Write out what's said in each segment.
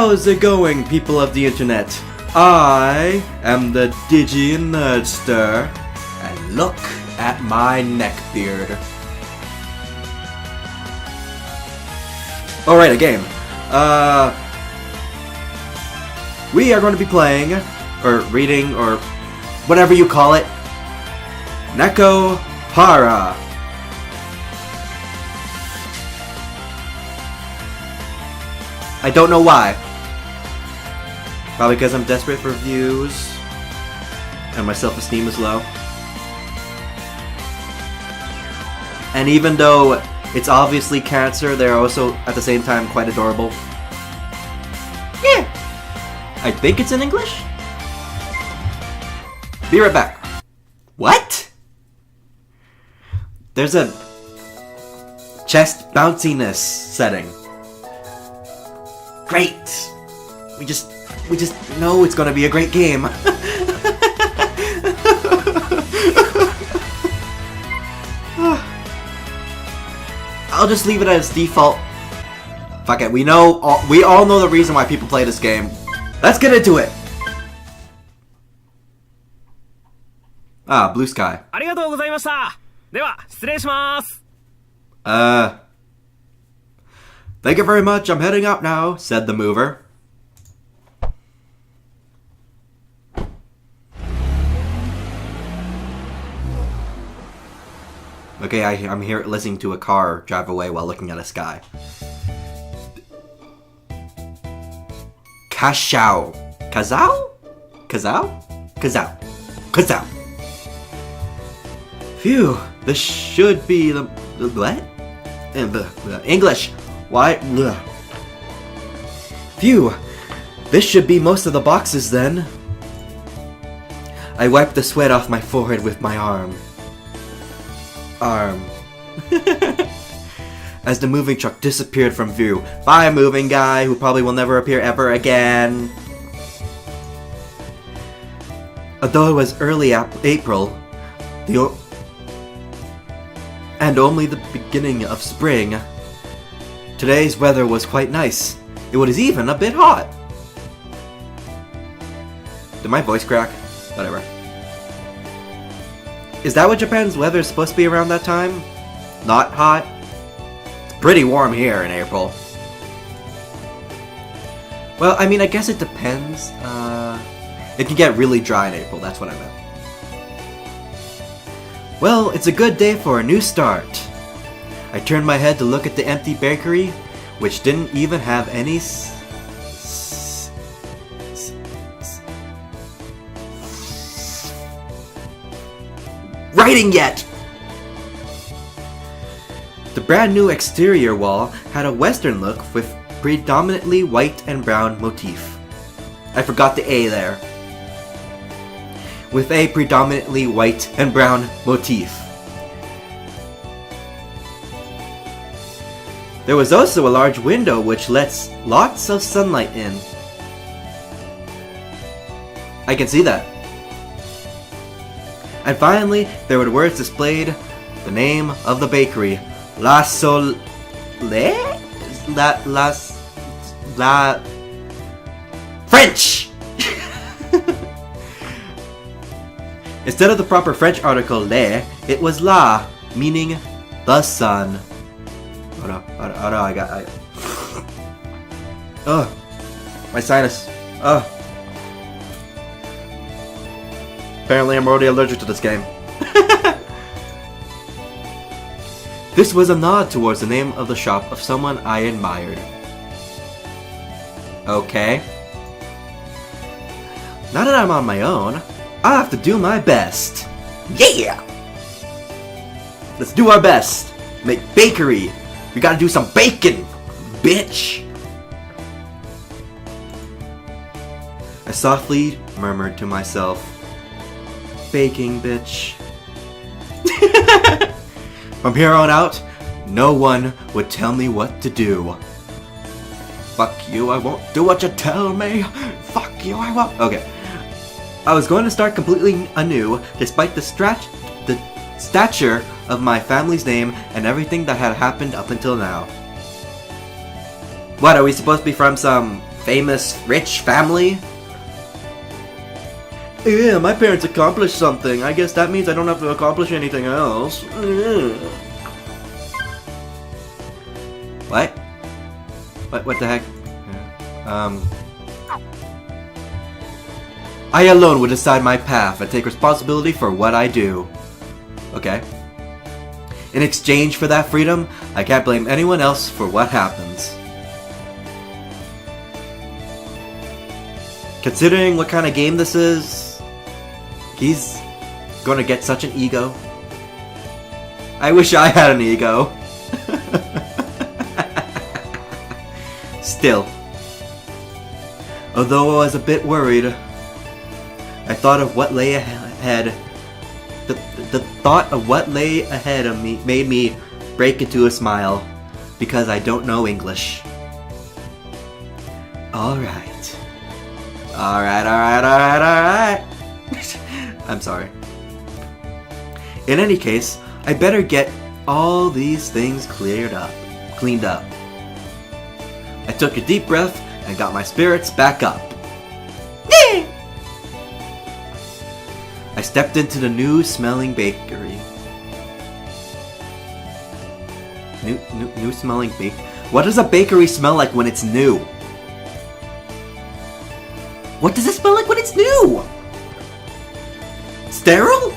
How's it going, people of the internet? I am the Digi Nerdster, and look at my neckbeard. Alright, a game. We are going to be playing, or reading, or whatever you call it, Nekopara. I don't know why. Probably because I'm desperate for views and my self-esteem is low. And even though it's obviously cancer, they're also at the same time quite adorable. Yeah! I think it's in English? Be right back. What? There's a chest bounciness setting. Great! We just know it's gonna be a great game. I'll just leave it as default. Fuck it, we all know the reason why people play this game. Let's get into it! Ah, blue sky. Thank you very much, I'm heading out now, said the mover. Okay, I'm here listening to a car drive away while looking at a sky. Kazao. Kazao? Kazao? Kazao. Kazao. Phew, this should be the what? English. Why? Ugh. Phew, this should be most of the boxes then. I wiped the sweat off my forehead with my arm. As the moving truck disappeared from view. Bye, moving guy, who probably will never appear ever again. Although it was early April, and only the beginning of spring, today's weather was quite nice. It was even a bit hot. Did my voice crack? Whatever. Is that what Japan's weather is supposed to be around that time? Not hot? It's pretty warm here in April. Well, I mean, I guess it depends. It can get really dry in April, that's what I meant. Well, it's a good day for a new start. I turned my head to look at the empty bakery, which didn't even have any writing yet! The brand new exterior wall had a western look with predominantly white and brown motif. I forgot the A there. With a predominantly white and brown motif. There was also a large window which lets lots of sunlight in. I can see that. And finally, there were words displayed, the name of the bakery, La French! Instead of the proper French article le, it was la, meaning the sun. Oh no, Ugh, my sinus. Ugh. Apparently I'm already allergic to this game. This was a nod towards the name of the shop of someone I admired. Okay. Now that I'm on my own, I have to do my best. Yeah! Let's do our best. Make bakery. We gotta do some bacon, bitch. I softly murmured to myself, baking, bitch. From here on out, no one would tell me what to do. Fuck you, I won't do what you tell me. Fuck you, I won't. Okay. I was going to start completely anew, despite the stature of my family's name and everything that had happened up until now. What, are we supposed to be from some famous rich family. Yeah, my parents accomplished something. I guess that means I don't have to accomplish anything else. What? What the heck? I alone will decide my path and take responsibility for what I do. Okay. In exchange for that freedom, I can't blame anyone else for what happens. Considering what kind of game this is, he's gonna get such an ego. I wish I had an ego. Still, although I was a bit worried, I thought of what lay ahead. The thought of what lay ahead of me made me break into a smile, because I don't know English. Alright. Alright. I'm sorry. In any case, I better get all these things cleaned up. I took a deep breath and got my spirits back up. I stepped into the new smelling bakery. New smelling bake. What does a bakery smell like when it's new? What does it smell like when it's new? Sterile?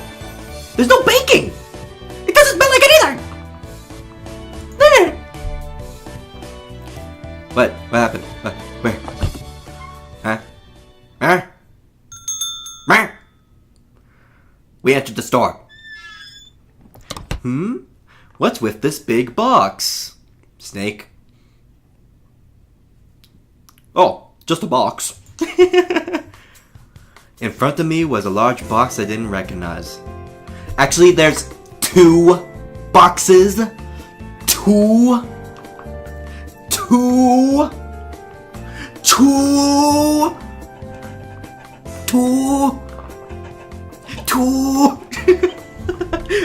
There's no baking! It doesn't smell like it either! What happened? Where? Huh? We entered the store. What's with this big box? Snake. Oh, just a box. In front of me was a large box I didn't recognize. Actually, there's 2 boxes. Two.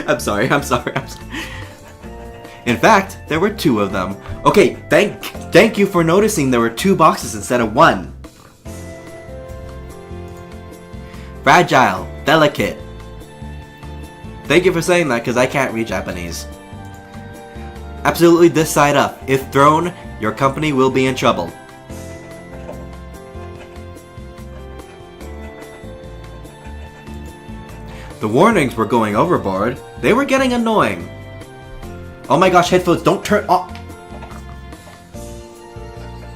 I'm sorry. In fact, there were 2 of them. Okay, thank you for noticing there were 2 boxes instead of 1. Fragile, delicate. Thank you for saying that, because I can't read Japanese. Absolutely this side up. If thrown, your company will be in trouble. The warnings were going overboard. They were getting annoying. Oh my gosh, headphones don't turn off.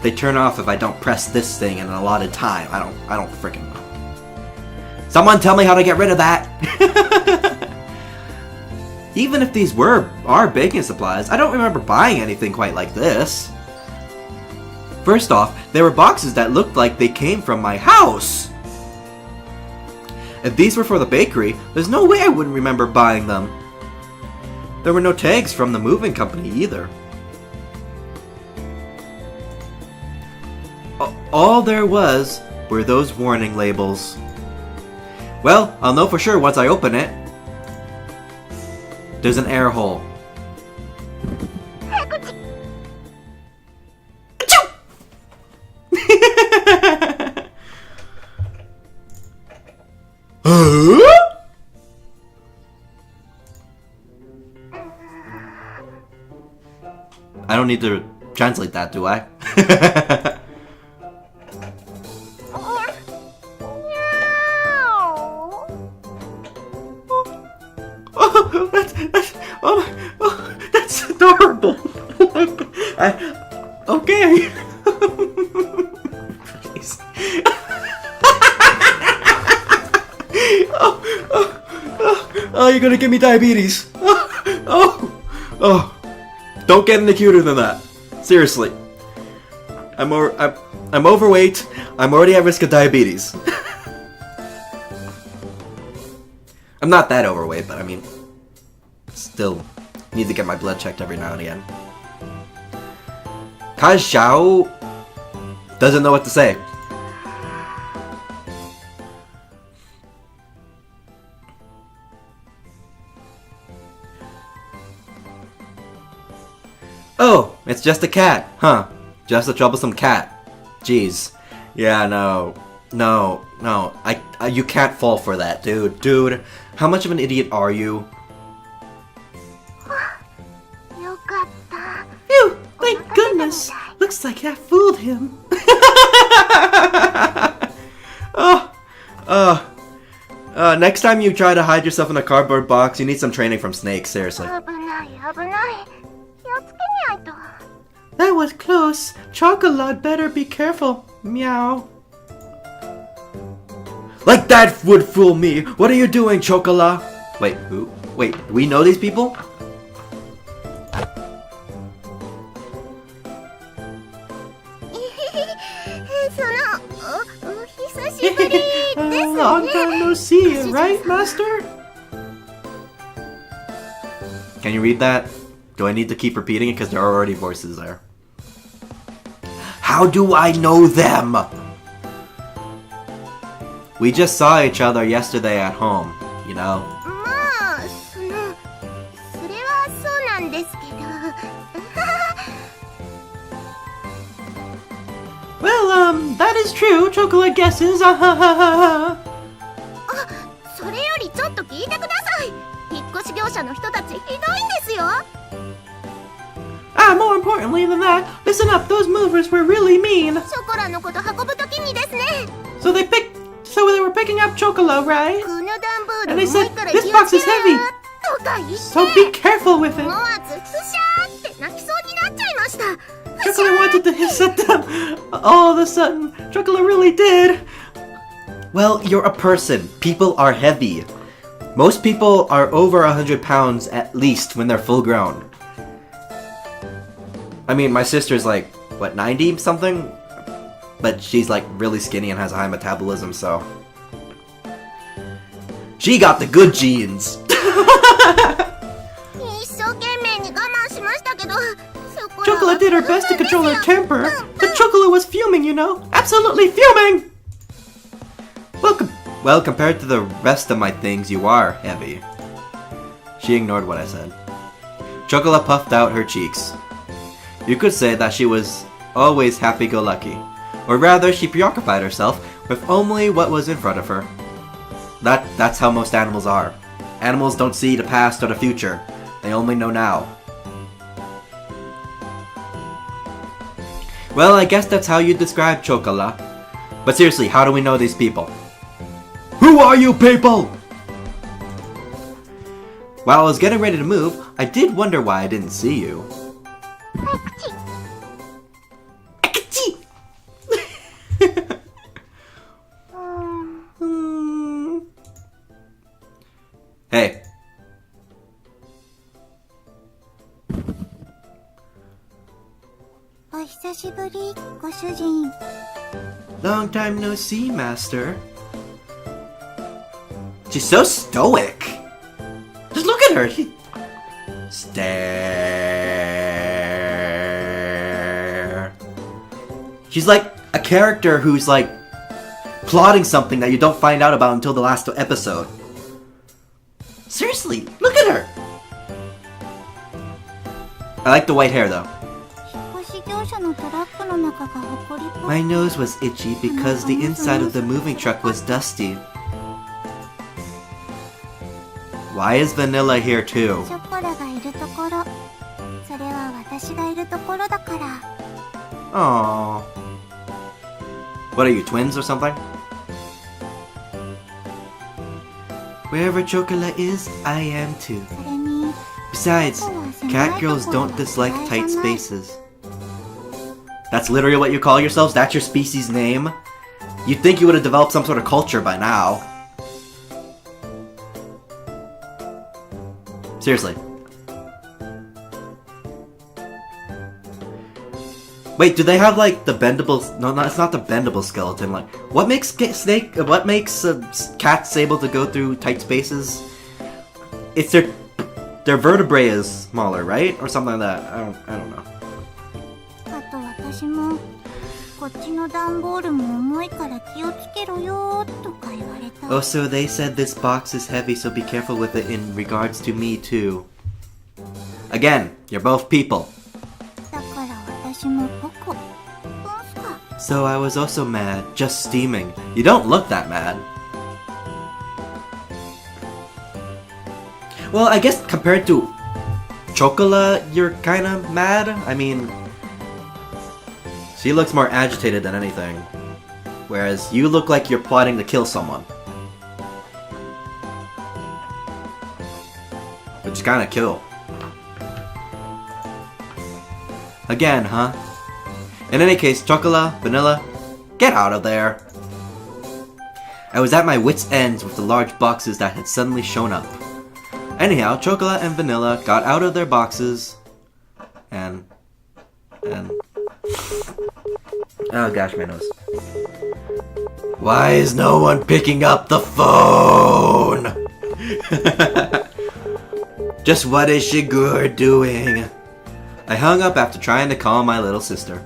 They turn off if I don't press this thing in an allotted time. I don't freaking know. Someone tell me how to get rid of that. Even if these are baking supplies, I don't remember buying anything quite like this. First off, there were boxes that looked like they came from my house. If these were for the bakery, there's no way I wouldn't remember buying them. There were no tags from the moving company either. All there was were those warning labels. Well, I'll know for sure once I open it. There's an air hole. I don't need to translate that, do I? That's adorable. Okay. Please. Oh, you're gonna give me diabetes. Oh. Don't get any cuter than that. Seriously. I'm overweight. I'm already at risk of diabetes. I'm not that overweight, but I mean, still need to get my blood checked every now and again. Kai Xiao doesn't know what to say. Oh, it's just a cat, huh? Just a troublesome cat. Jeez. Yeah, no. No. You can't fall for that, dude. Dude, how much of an idiot are you? Phew! Thank goodness! Looks like I fooled him. Next time you try to hide yourself in a cardboard box, you need some training from snakes, seriously. That was close. Chocolate, better be careful. Meow. Like that would fool me. What are you doing, Chocolate? Wait, who? Wait, do we know these people? Long time no see, right, Master? Can you read that? Do I need to keep repeating it because there are already voices there? How do I know them? We just saw each other yesterday at home, you know? Well, that is true. Chocolate guesses. More importantly than that, listen up, those movers were really mean. So they were picking up Chocolate, right? And they said, this box is heavy, so be careful with it. Chocolate wanted to hiss at them. All of a sudden, Chocolate really did. Well, you're a person. People are heavy. Most people are over 100 pounds at least when they're full grown. I mean, my sister's like, what, 90 something? But she's like really skinny and has a high metabolism, so... She got the good genes! Chocolate did her best to control her temper, but Chocolate was fuming, you know? Absolutely fuming! Well, compared to the rest of my things, you are heavy. She ignored what I said. Chocolate puffed out her cheeks. You could say that she was always happy-go-lucky. Or rather, she preoccupied herself with only what was in front of her. That's how most animals are. Animals don't see the past or the future. They only know now. Well, I guess that's how you describe Chocolate. But seriously, how do we know these people? Who are you people? While I was getting ready to move, I did wonder why I didn't see you. Hey. Long time no see, Master. She's so stoic. Just look at her. Stare. She's like a character who's like plotting something that you don't find out about until the last episode. Seriously, look at her. I like the white hair though. My nose was itchy because the inside of the moving truck was dusty. Why is Vanilla here too? Aww. What are you, twins or something? Wherever Chocolate is, I am too. Besides, cat girls don't dislike tight spaces. That's literally what you call yourselves? That's your species name? You'd think you would have developed some sort of culture by now. Seriously. Wait, do they have like the bendable? No, it's not the bendable skeleton. Like, what makes cats able to go through tight spaces? It's their vertebrae is smaller, right, or something like that. I don't know. Oh, so they said this box is heavy, so be careful with it in regards to me too. Again, you're both people. So I was also mad, just steaming. You don't look that mad. Well, I guess compared to Chocola, you're kinda mad. I mean, she looks more agitated than anything. Whereas you look like you're plotting to kill someone. Which is kinda cool. Again, huh? In any case, Chocola, Vanilla, get out of there. I was at my wits' ends with the large boxes that had suddenly shown up. Anyhow, Chocola and Vanilla got out of their boxes and... Oh gosh, my nose. Why is no one picking up the phone? Just what is Shigur doing? I hung up after trying to call my little sister.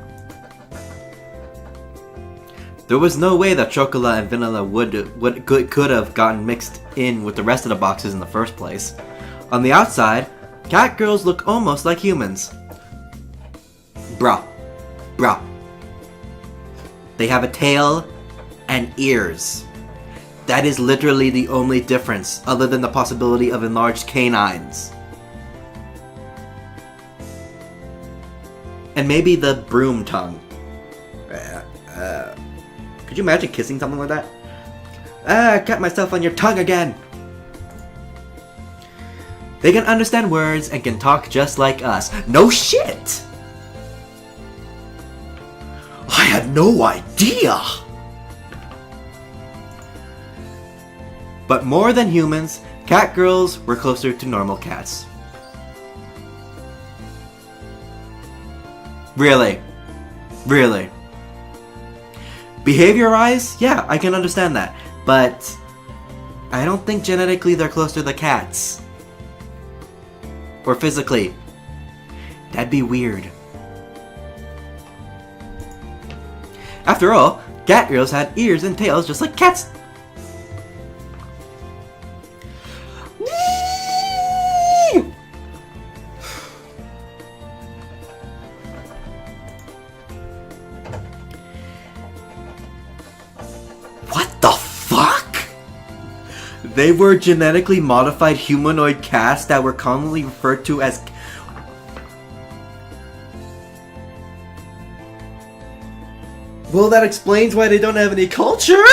There was no way that Chocola and Vanilla could have gotten mixed in with the rest of the boxes in the first place. On the outside, cat girls look almost like humans. Bruh. They have a tail and ears. That is literally the only difference, other than the possibility of enlarged canines. And maybe the broom tongue. Could you imagine kissing something like that? I cut myself on your tongue again! They can understand words and can talk just like us. No shit! I had no idea! But more than humans, cat girls were closer to normal cats. Really? Behavior-wise, yeah, I can understand that. But I don't think genetically they're closer to the cats. Or physically. That'd be weird. After all, cat girls had ears and tails just like cats. What the fuck? They were genetically modified humanoid cats that were commonly referred to as... Well, that explains why they don't have any culture!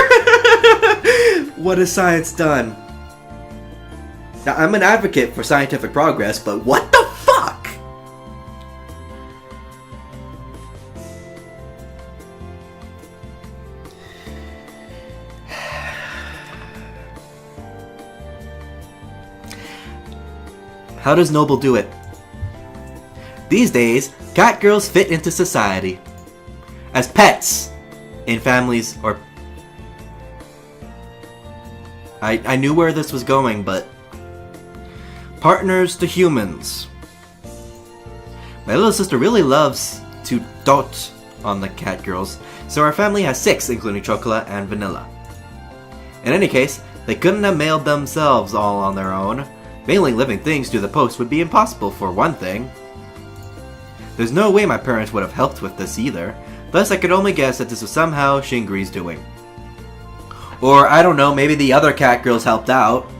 What has science done? Now, I'm an advocate for scientific progress, but what the fuck? How does Noble do it? These days, cat girls fit into society. As pets, in families, or... I knew where this was going, but... Partners to humans. My little sister really loves to dote on the cat girls, so our family has 6, including Chocola and Vanilla. In any case, they couldn't have mailed themselves all on their own. Mailing living things through the post would be impossible, for one thing. There's no way my parents would have helped with this either. Thus, I could only guess that this was somehow Shingri's doing. Or, I don't know, maybe the other cat girls helped out.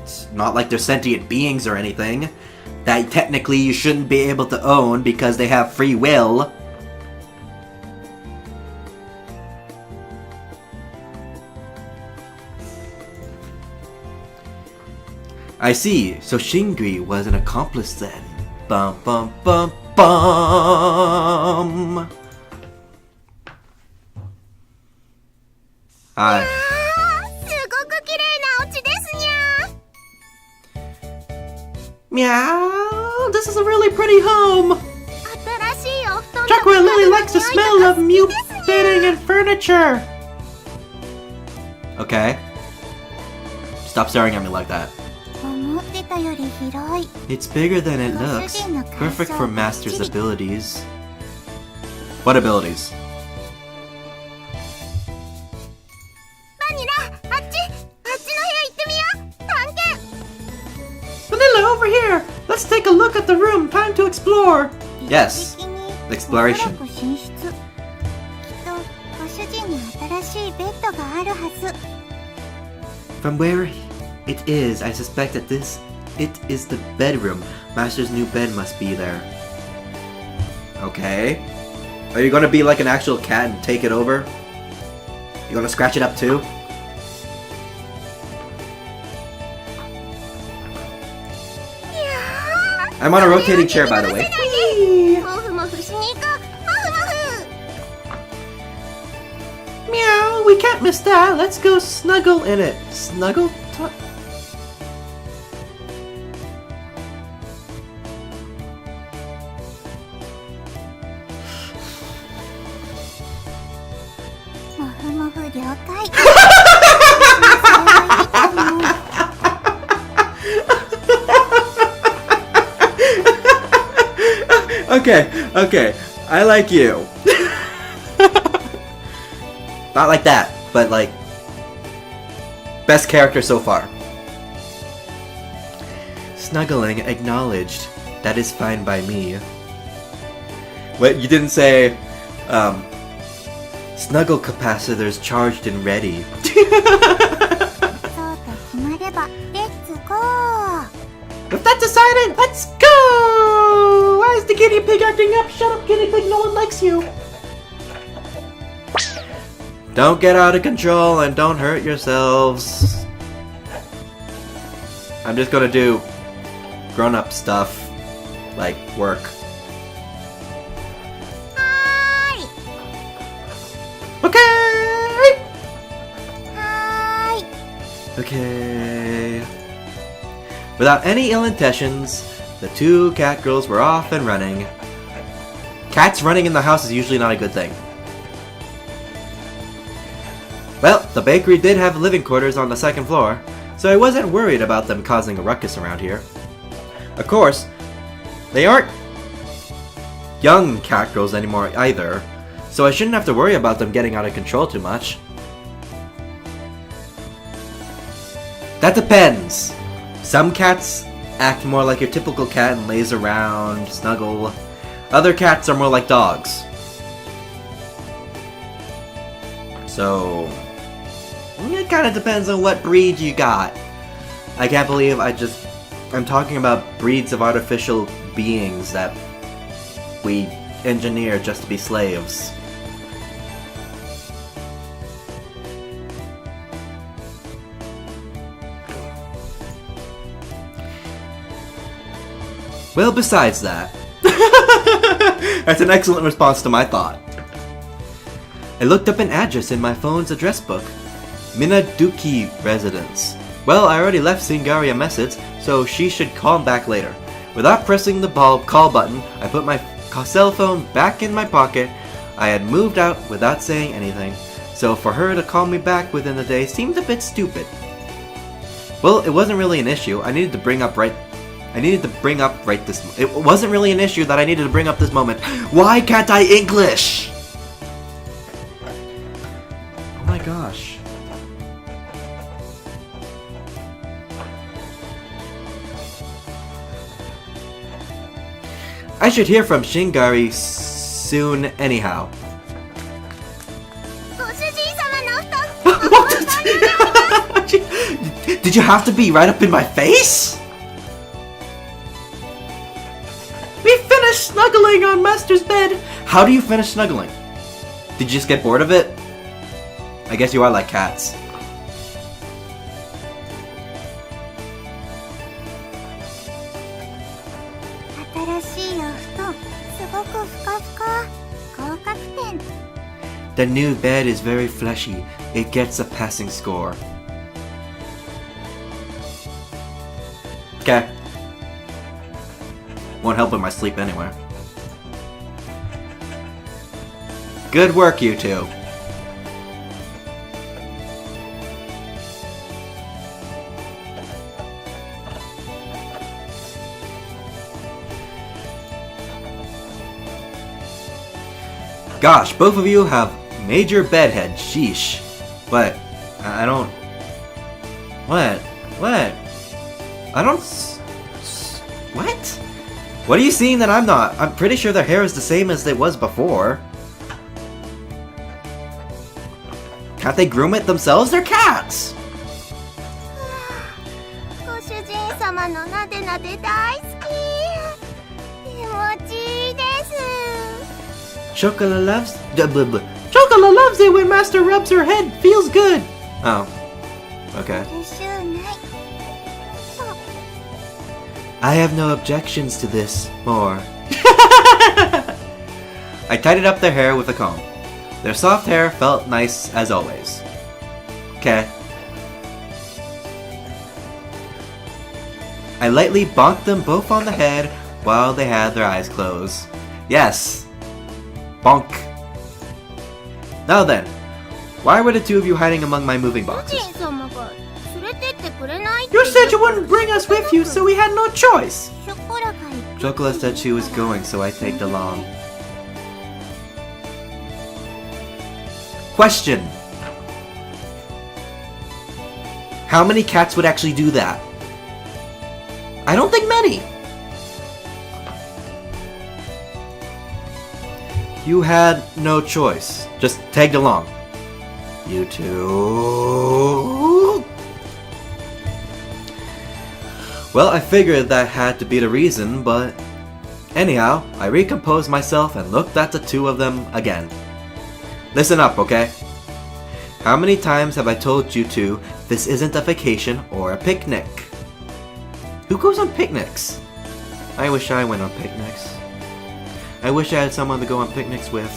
It's not like they're sentient beings or anything. That technically you shouldn't be able to own because they have free will. I see, so Shingri was an accomplice then. Bum bum bum bum! Hi. Meow! This is a really pretty home! Chakra Lily likes the smell of mutating and furniture! Okay. Stop staring at me like that. It's bigger than it looks. Perfect for Master's abilities. What abilities? Vanilla, over here! Let's take a look at the room. Time to explore! Yes. Exploration. ご主人に新しいベッドがあるはず。 From where it is, I suspect that it is the bedroom. Master's new bed must be there. Okay. Are you gonna be like an actual cat and take it over? You gonna scratch it up too? I'm on a rotating chair, by the way. Meow, we can't miss that. Let's go snuggle in it. Snuggle? Okay, I like you. Not like that, but like best character so far. Snuggling acknowledged. That is fine by me. Wait, you didn't say snuggle capacitors charged and ready. If that's decided, let's go! Why is the guinea pig acting up? Shut up, guinea pig, no one likes you. Don't get out of control and don't hurt yourselves. I'm just gonna do grown-up stuff, like work. Hi. Okay! Hi. Okay. Without any ill intentions, the two cat girls were off and running. Cats running in the house is usually not a good thing. Well, the bakery did have living quarters on the second floor, so I wasn't worried about them causing a ruckus around here. Of course, they aren't young cat girls anymore either, so I shouldn't have to worry about them getting out of control too much. That depends. Some cats act more like your typical cat and lays around, snuggle. Other cats are more like dogs. So, it kind of depends on what breed you got. I can't believe I'm talking about breeds of artificial beings that we engineer just to be slaves. Well, besides that, that's an excellent response to my thought. I looked up an address in my phone's address book. Minaduki residence. Well, I already left Singari a message, so she should call back later. Without pressing the call button, I put my cell phone back in my pocket. I had moved out without saying anything, so for her to call me back within the day seemed a bit stupid. Well, it wasn't really an issue. It wasn't really an issue that I needed to bring up this moment. Why can't I English? Oh my gosh. I should hear from Shingari soon anyhow. Did you have to be right up in my face? We finished snuggling on Master's bed. How do you finish snuggling? Did you just get bored of it? I guess you are like cats. The new bed is very fleshy. It gets a passing score. Okay. Won't help with my sleep anyway. Good work, you two. Gosh, both of you have major bedhead. Sheesh. What? I don't... What? I don't... What? What are you seeing that I'm not? I'm pretty sure their hair is the same as it was before. Can't they groom it themselves? They're cats! ご主人様のなでなで大好き。気持ちいいです。Chocolate loves... Chocolate loves it when Master rubs her head. Feels good. Oh. Okay. 苦しゅうない。I have no objections to this. More. I tidied up their hair with a comb. Their soft hair felt nice as always. Okay. I lightly bonked them both on the head while they had their eyes closed. Yes. Bonk. Now then, why were the two of you hiding among my moving 主 boxes? 人様が連れてってくれないって You said you wouldn't bring us with you, so we had no choice. ショコラが行く Chocolate said she was going, so I tagged along. Question. How many cats would actually do that? I don't think many. You had no choice. Just tagged along. You two. Well, I figured that had to be the reason, but anyhow, I recomposed myself and looked at the two of them again. Listen up, okay? How many times have I told you two this isn't a vacation or a picnic? Who goes on picnics? I wish I went on picnics. I wish I had someone to go on picnics with.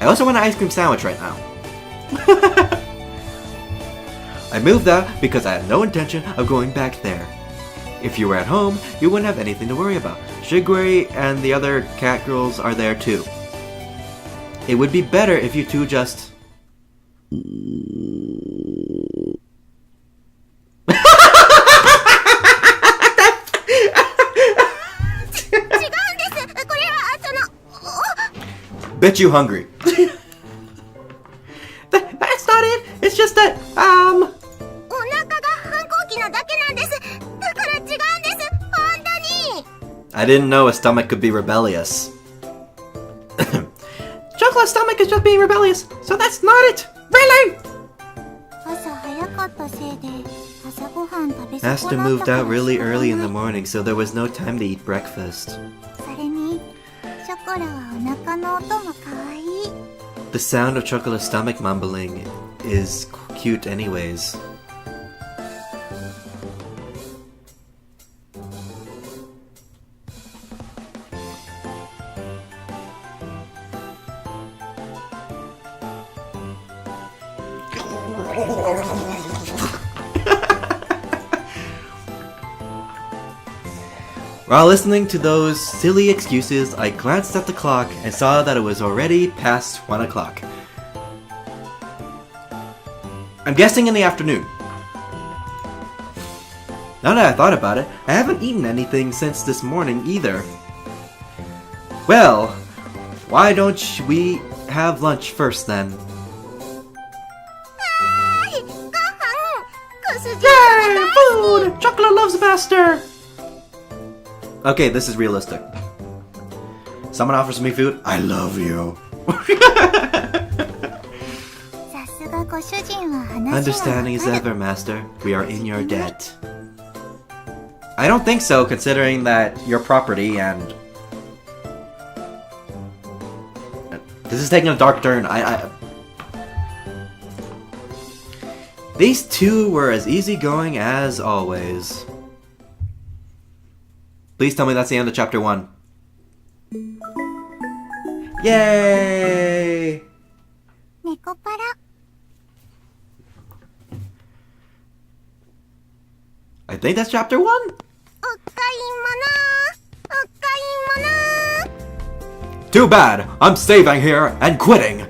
I also want an ice cream sandwich right now. I moved out because I had no intention of going back there. If you were at home, you wouldn't have anything to worry about. Shiguri and the other cat girls are there too. It would be better if you two just... Bet you hungry. That's not it. It's just that, お腹が反抗期なだけなんです。だから違うんです。本当に。 I didn't know a stomach could be rebellious. Chocolate's stomach is just being rebellious, so that's not it. Really? 朝早かったせいで朝ごはん食べ損なった Master moved out really early in the morning, so there was no time to eat breakfast. それにショコラはお腹の音も可愛い。 The sound of Chocolate's stomach mumbling is cute anyways. While listening to those silly excuses, I glanced at the clock and saw that it was already past 1 o'clock. I'm guessing in the afternoon. Now that I thought about it, I haven't eaten anything since this morning either. Well, why don't we have lunch first then? はい、ご飯。ご主人 Yay! 様大好 Food! Chocolate loves master! Okay, this is realistic. Someone offers me food, I love you. き。さすがご主人は話は Understanding as わかる。 ever, master. We are in your debt. I don't think so, considering that your property and... This is taking a dark turn. These two were as easygoing as always. Please tell me that's the end of chapter 1. Yay! 猫パラ。 I think that's chapter 1. お買い物。 Too bad. I'm staying here and quitting.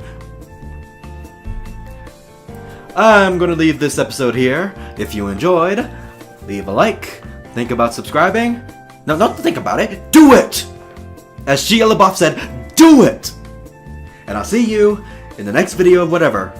I'm gonna leave this episode here. If you enjoyed, leave a like. Think about subscribing. No, not to think about it. Do it! As Shia LaBeouf said, do it! And I'll see you in the next video of whatever.